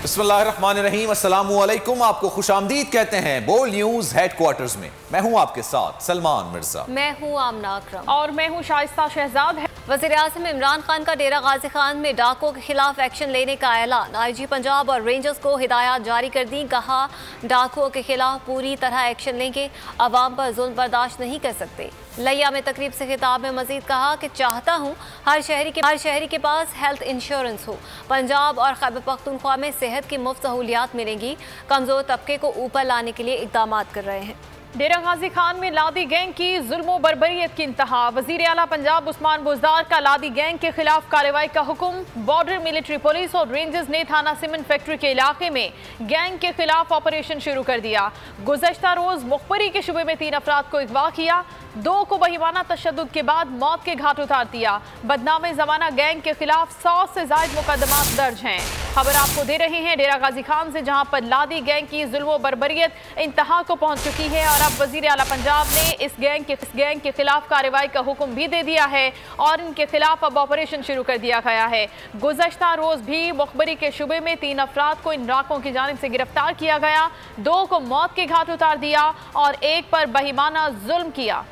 बिस्मिल्लाहिर्रहमानिर्रहीम, अस्सलामुअलैकुम। आपको खुशामदीद कहते हैं बोल न्यूज हेडक्वार्टर्स में। मैं हूं आपके साथ सलमान मिर्जा, मैं हूं आमना अकरम और मैं हूं शाइस्ता शहजाद। वज़ीर-ए-आज़म इमरान खान का डेरा गाजी खान में डाकुओं के खिलाफ एक्शन लेने का ऐलान। IG पंजाब और रेंजर्स को हिदायत जारी कर दी। कहा, डाकुओं के खिलाफ पूरी तरह एक्शन लेंगे, अवाम पर जुल्म बर्दाश्त नहीं कर सकते। लिया में तकरीब से खिताब में मजीद कहा कि चाहता हूँ हर शहरी के पास हेल्थ इंश्योरेंस हो। पंजाब और खैबर पख्तूनख्वा में सेहत की मुफ्त सहूलियात मिलेंगी। कमज़ोर तबके को ऊपर लाने के लिए इक़दाम कर रहे हैं। डेरा गाजी खान में लादी गैंग की जुल्म बर्बरियत की इंतहा। वज़ीर आला पंजाब उस्मान बुज़दार का लादी गैंग के खिलाफ कार्रवाई का हुक्म। बॉर्डर मिलिट्री पुलिस और रेंजर्स ने थाना सीमेंट फैक्ट्री के इलाके में गैंग के खिलाफ ऑपरेशन शुरू कर दिया। गुज़श्ता रोज मुखबरी के शुबे में 3 अफराद को अगवा किया, 2 को बहिमाना तशद्दुद के बाद मौत के घाट उतार दिया। बदनाम ज़माना गैंग के खिलाफ 100 से ज़ायद मुकदमात दर्ज हैं। खबर आपको दे रहे हैं डेरा गाजी खान से, जहां पर लादी गैंग की जुल्म बर्बरियत इंतहा को पहुंच चुकी है और अब वज़ीर आला पंजाब ने इस गैंग के खिलाफ कार्रवाई का हुक्म भी दे दिया है और इनके खिलाफ अब ऑपरेशन शुरू कर दिया गया है। गुज़श्ता रोज भी मुखबरी के शुबे में 3 अफराद को इन डाकुओं की जानिब से गिरफ्तार किया गया, 2 को मौत के घाट उतार दिया और 1 पर बहिमाना जुल्म किया।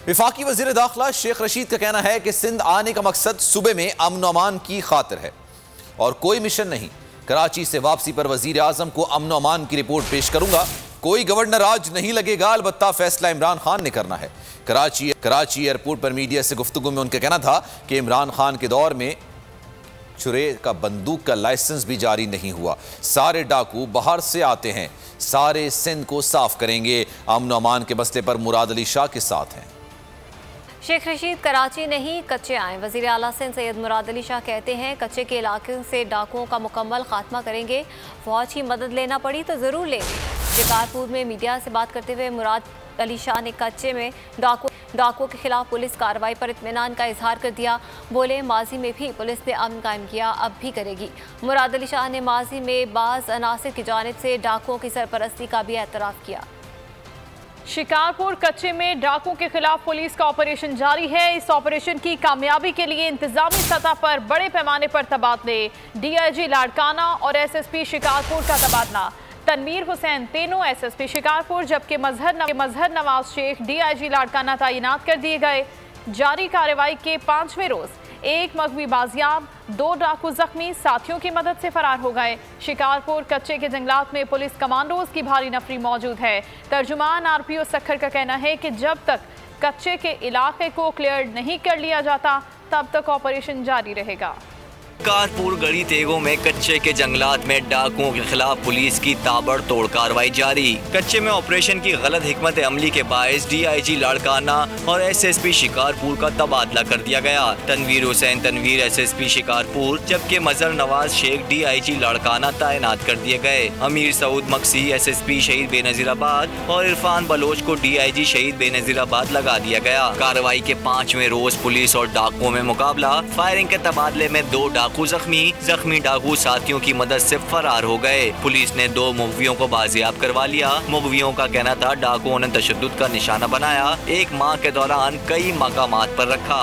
वफाकी वज़ीर दाखिला शेख रशीद का कहना है कि सिंध आने का मकसद सूबे में अमन अमान की खातिर है और कोई मिशन नहीं। कराची से वापसी पर वज़ीर आज़म को अमन अमान की रिपोर्ट पेश करूंगा। कोई गवर्नर आज नहीं लगेगा, अलबत्ता फैसला इमरान खान ने करना है। कराची एयरपोर्ट पर मीडिया से गुफ्तगू में उनका कहना था कि इमरान खान के दौर में छुरे का बंदूक का लाइसेंस भी जारी नहीं हुआ। सारे डाकू बाहर से आते हैं, सारे सिंध को साफ करेंगे। अमन अमान के मसले पर मुराद अली शाह के साथ हैं। शेख रशीद कराची नहीं कच्चे आए। वज़ीर आला सिंध सैयद मुराद अली शाह कहते हैं, कच्चे के इलाके से डाकुओं का मुकम्मल खात्मा करेंगे। फौज की मदद लेना पड़ी तो ज़रूर लेंगे। शिकारपुर में मीडिया से बात करते हुए मुराद अली शाह ने कच्चे में डाकुओं के खिलाफ पुलिस कार्रवाई पर इत्मीनान का इजहार कर दिया। बोले, माजी में भी पुलिस ने अमन कायम किया, अब भी करेगी। मुराद अली शाह ने माजी में बाज़ अनासिर की जानिब से डाकुओं की सरपरस्ती का भी एतराफ़ किया। शिकारपुर कच्चे में डाकुओं के खिलाफ पुलिस का ऑपरेशन जारी है। इस ऑपरेशन की कामयाबी के लिए इंतजामी सतह पर बड़े पैमाने पर तबादले। DIG लाड़काना और SSP शिकारपुर का तबादला। तनवीर हुसैन तीनों SSP शिकारपुर, जबकि मजहर नवाज शेख DIG लाड़काना तैनात कर दिए गए। जारी कार्रवाई के 5वें रोज 1 मगवी बाजियाब, 2 डाकू जख्मी साथियों की मदद से फरार हो गए। शिकारपुर कच्चे के जंगलात में पुलिस कमांडोज की भारी नफरी मौजूद है। तर्जुमान RPO सक्खर का कहना है कि जब तक कच्चे के इलाके को क्लियर नहीं कर लिया जाता तब तक ऑपरेशन जारी रहेगा। शिकारपुर गढ़ी तेगों में कच्चे के जंगलात में डाकुओं के खिलाफ पुलिस की ताबड़तोड़ कार्रवाई जारी। कच्चे में ऑपरेशन की गलत हिकमत अमली के बायस DIG लाड़काना और SSP शिकारपुर का तबादला कर दिया गया। तनवीर हुसैन तनवीर SSP शिकारपुर, जबकि मजहर नवाज शेख DIG लाड़काना तैनात कर दिए गए। अमीर सऊद मक्सी SSP शहीद बेनजीराबाद और इरफान बलोच को DIG शहीद बेनजीराबाद लगा दिया गया। कार्रवाई के 5वें रोज पुलिस और डाकुओं में मुकाबला। फायरिंग के तबादले में 2 डाकू जख्मी डाकू साथियों की मदद से फरार हो गए। पुलिस ने 2 मुगवियों को बाजियाब करवा लिया। मुगवियों का कहना था डाकुओं ने तशद्दुद का निशाना बनाया, 1 माह के दौरान कई मकामात पर रखा।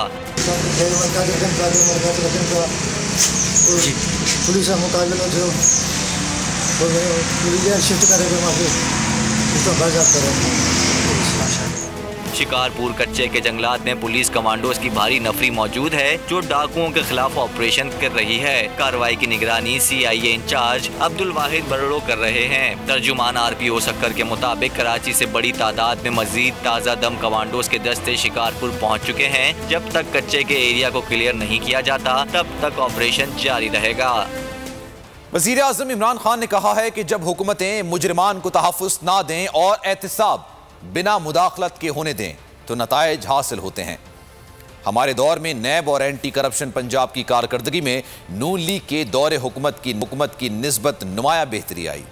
शिकारपुर कच्चे के जंगलात में पुलिस कमांडोज की भारी नफरी मौजूद है, जो डाकुओं के खिलाफ ऑपरेशन कर रही है। कार्रवाई की निगरानी CIA इंचार्ज अब्दुल वाहिद बरड़ो कर रहे हैं। तर्जुमान RPO सक्कर के मुताबिक कराची से बड़ी तादाद में मजीद ताज़ा दम कमांडोज के दस्ते शिकारपुर पहुँच चुके हैं। जब तक कच्चे के एरिया को क्लियर नहीं किया जाता तब तक ऑपरेशन जारी रहेगा। वज़ीर आज़म इमरान खान ने कहा है कि जब हुकूमतें मुजरिमान को तहफ़्फ़ुज़ ना दें और एहतिसाब बिना मुदाखलत के होने दें तो नताइज हासिल होते हैं। हमारे दौर में नैब और एंटी करप्शन पंजाब की कारकर्दगी में नून लीग के दौरे हुकूमत की निस्बत नुमाया बेहतरी आई।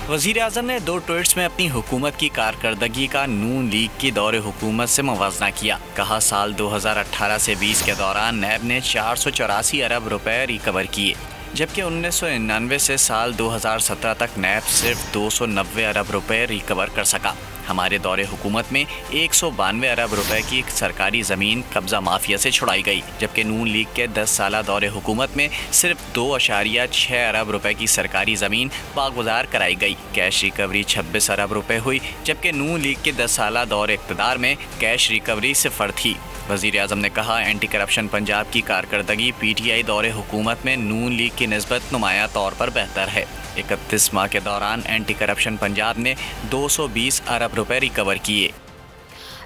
वज़ीर आज़म ने 2 ट्वीट्स में अपनी हुकूमत की कारकर्दगी का नून लीग की दौरे हुकूमत से मुवाजना किया। कहा, साल 2018 से 20 के दौरान नैब ने 484 अरब रुपए रिकवर किए, जबकि 1999 से साल 2017 तक नैब सिर्फ 290 अरब रुपए रिकवर कर सका। हमारे दौरे हुकूमत में 192 अरब रुपए की सरकारी ज़मीन कब्ज़ा माफिया से छुड़ाई गई, जबकि नून लीग के 10 साला दौरे हुकूमत में सिर्फ 2.6 अरब रुपए की सरकारी ज़मीन बागुजार कराई गई। कैश रिकवरी 26 अरब रुपए हुई, जबकि नून लीग के 10 साला दौरे इक़्तिदार में कैश रिकवरी 0 थी। वज़ीर आज़म ने कहा, एंटी करप्शन पंजाब की कारकर्दगी PTI दौरे हुकूमत में नून लीग की निस्बत नुमाया तौर पर बेहतर है। 31 माह के दौरान एंटी करप्शन पंजाब ने 220 अरब रुपए रिकवर किए।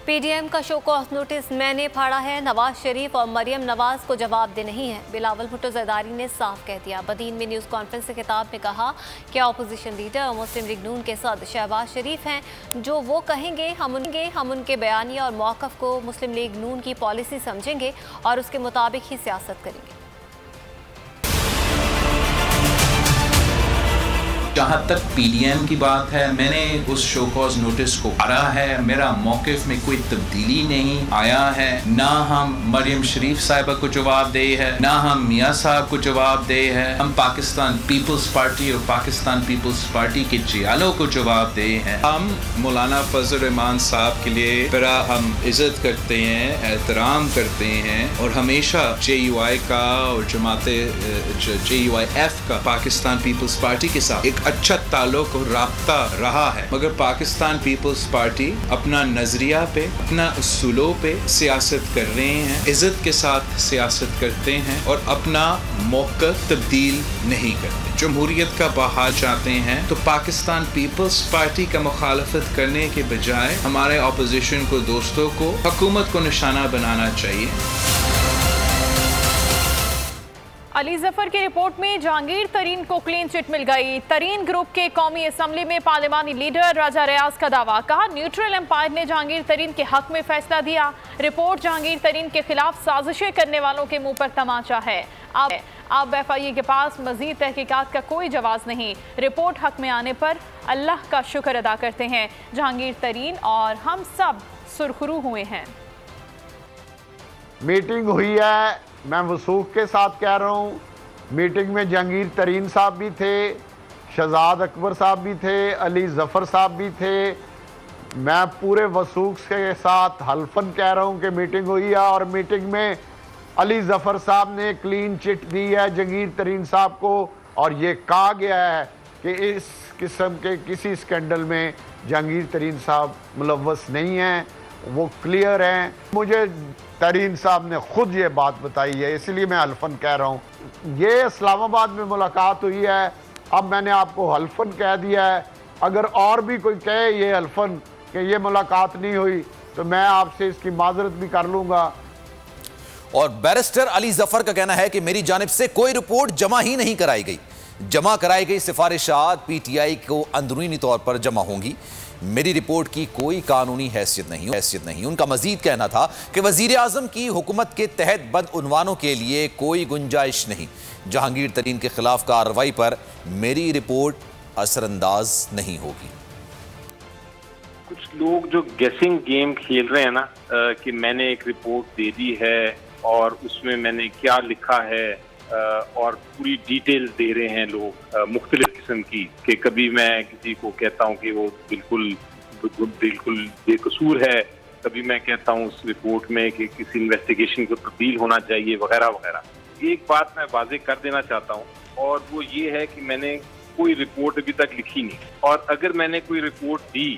PDM का शो कॉज नोटिस मैंने फाड़ा है, नवाज शरीफ और मरियम नवाज को जवाबदेह नहीं है। बिलावल भुट्टो ज़रदारी ने साफ कह दिया। बदीन में न्यूज़ कॉन्फ्रेंस से खिताब में कहा कि अपोजिशन लीडर और मुस्लिम लीग नून के सदर शहबाज शरीफ हैं, जो वो कहेंगे हम उनके बयानिया और मौक़िफ़ को मुस्लिम लीग नून की पॉलिसी समझेंगे और उसके मुताबिक ही सियासत करेंगे। जहाँ तक PDM की बात है, मैंने उस शो कॉज नोटिस को पढ़ा है। मेरा मौक़िफ़ में कोई तब्दीली नहीं आया है। ना हम मरियम शरीफ साहिबा को जवाब दे है, ना हम मियाँ साहब को जवाब दे है। हम पाकिस्तान पीपल्स पार्टी और पाकिस्तान पीपल्स पार्टी के जियालों को जवाब दे हैं। हम मौलाना फजल रहमान साहब के लिए बड़ा हम इज़्ज़त करते हैं, एहतराम करते हैं और हमेशा JUI का और JUIF का पाकिस्तान पीपल्स पार्टी के साथ एक अच्छा ताल्लुक और राब्ता रहा है। मगर पाकिस्तान पीपल्स पार्टी अपना नजरिया पे, अपना उसूलों पे सियासत कर रहे हैं, इज्जत के साथ सियासत करते हैं और अपना मौक़िफ़ तब्दील नहीं करते। जमहूरियत का बहार चाहते हैं तो पाकिस्तान पीपल्स पार्टी का मुखालफत करने के बजाय हमारे अपोजिशन को, दोस्तों को, हुकूमत को निशाना बनाना चाहिए। अली जफर की रिपोर्ट में जहांगीर तरीन को क्लीन चिट मिल गई। तरीन ग्रुप के कौमी असम्बली में पार्लिमानी लीडर राजा रियाज का दावा, कहा न्यूट्रल एम्पायर ने जहांगीर तरीन के हक में फैसला दिया। रिपोर्ट जहांगीर तरीन के खिलाफ साजिशें करने वालों के मुंह पर तमाचा है। अब FIA के पास मजीद तहकीकात का कोई जवाब नहीं। रिपोर्ट हक में आने पर अल्लाह का शुक्र अदा करते हैं। जहांगीर तरीन और हम सब सुरखरू हुए हैं। मीटिंग हुई है, मैं वसूख के साथ कह रहा हूँ। मीटिंग में जहांगीर तरीन साहब भी थे, शहजाद अकबर साहब भी थे, अली जफ़र साहब भी थे। मैं पूरे वसूख के साथ हल्फन कह रहा हूँ कि मीटिंग हुई है और मीटिंग में अली जफ़र साहब ने क्लीन चिट दी है जहांगीर तरीन साहब को और ये कहा गया है कि इस किस्म के किसी स्कैंडल में जहांगीर तरीन साहब मुलव्वस नहीं हैं, वो क्लियर हैं। मुझे तरीन साहब ने खुद ये बात बताई है, इसलिए मैं हल्फन कह रहा हूँ। ये इस्लामाबाद में मुलाकात हुई है, अब मैंने आपको हल्फन कह दिया है। अगर और भी कोई कहे ये हल्फन कि ये मुलाकात नहीं हुई तो मैं आपसे इसकी माजरत भी कर लूँगा। और बैरिस्टर अली जफर का कहना है कि मेरी जानिब से कोई रिपोर्ट जमा ही नहीं कराई गई। जमा कराई गई सिफारिशात PTI को अंदरूनी तौर पर जमा होंगी। मेरी रिपोर्ट की कोई कानूनी हैसियत नहीं। उनका मजीद कहना था कि वजीर आजम की हुकूमत के तहत बदउनवानों के लिए कोई गुंजाइश नहीं। जहांगीर तरीन के खिलाफ कार्रवाई पर मेरी रिपोर्ट असरअंदाज नहीं होगी। कुछ लोग जो गेसिंग गेम खेल रहे हैं ना, कि मैंने एक रिपोर्ट दे दी है और उसमें मैंने क्या लिखा है और पूरी डिटेल दे रहे हैं लोग मुख्तलिफ किस्म की, कि कभी मैं किसी को कहता हूँ कि वो बिल्कुल बेकसूर है, कभी मैं कहता हूँ उस रिपोर्ट में कि किसी इन्वेस्टिगेशन को तब्दील होना चाहिए वगैरह वगैरह। एक बात मैं वाजे कर देना चाहता हूँ और वो ये है कि मैंने कोई रिपोर्ट अभी तक लिखी नहीं, और अगर मैंने कोई रिपोर्ट दी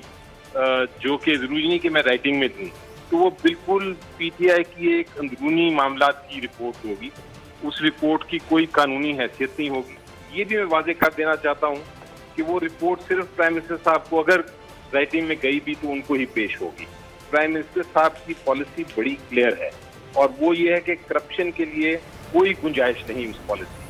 जो कि ज़रूरी नहीं कि मैं राइटिंग में दूँ, तो वो बिल्कुल PTI की एक अंदरूनी मामलात की रिपोर्ट होगी। उस रिपोर्ट की कोई कानूनी हैसियत नहीं होगी। ये भी मैं वाजे कर देना चाहता हूँ कि वो रिपोर्ट सिर्फ प्राइम मिनिस्टर साहब को अगर राइटिंग में गई भी तो उनको ही पेश होगी। प्राइम मिनिस्टर साहब की पॉलिसी बड़ी क्लियर है और वो ये है कि करप्शन के लिए कोई गुंजाइश नहीं उस पॉलिसी।